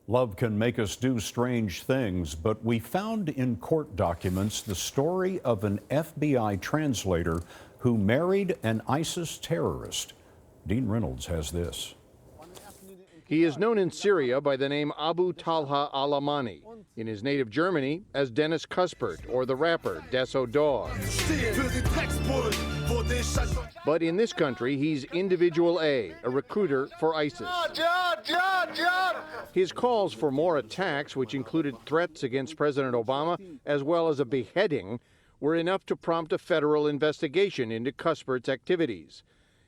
Love can make us do strange things, but we found in court documents the story of an FBI translator who married an ISIS terrorist. Dean Reynolds has this. He is known in Syria by the name Abu Talha al-Amani, in his native Germany as Dennis Cuthbert, or the rapper Deso Dog. But in this country, he's Individual A recruiter for ISIS. His calls for more attacks, which included threats against President Obama, as well as a beheading, were enough to prompt a federal investigation into Cuthbert's activities.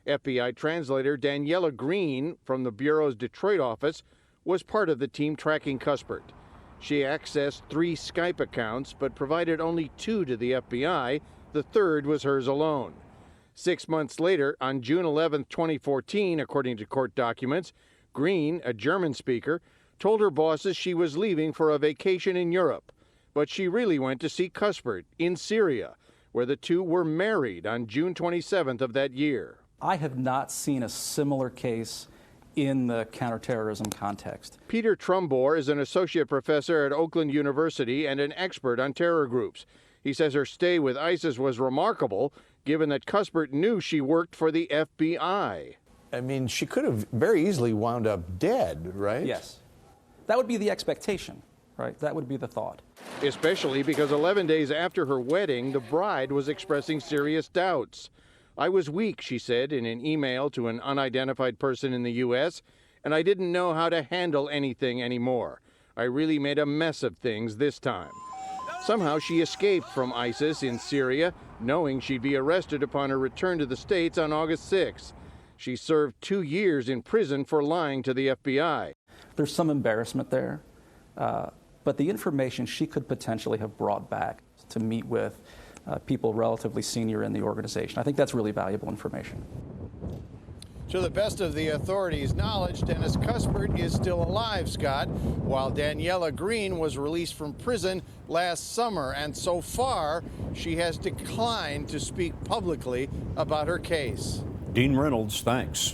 FBI translator Daniela Green from the Bureau's Detroit office was part of the team tracking Cuthbert. She accessed 3 Skype accounts, but provided only 2 to the FBI. The third was hers alone. 6 months later, on June 11, 2014, according to court documents, Green, a German speaker, told her bosses she was leaving for a vacation in Europe. But she really went to see Cuthbert in Syria, where the two were married on June 27th of that year. I have not seen a similar case in the counterterrorism context. Peter Trumbore is an associate professor at Oakland University and an expert on terror groups. He says her stay with ISIS was remarkable, given that Cuthbert knew she worked for the FBI. I mean, she could have very easily wound up dead, right? Yes. That would be the expectation, right? That would be the thought. Especially because 11 days after her wedding, the bride was expressing serious doubts. I was weak, she said in an email to an unidentified person in the U.S., and I didn't know how to handle anything anymore. I really made a mess of things this time. Somehow she escaped from ISIS in Syria, knowing she'd be arrested upon her return to the States on August 6th. She served 2 years in prison for lying to the FBI. There's some embarrassment there, but the information she could potentially have brought back to meet with people relatively senior in the organization, I think that's really valuable information. To the best of the authorities' knowledge, Dennis Cuthbert is still alive, Scott, while Daniela Green was released from prison last summer, and so far she has declined to speak publicly about her case. Dean Reynolds, thanks.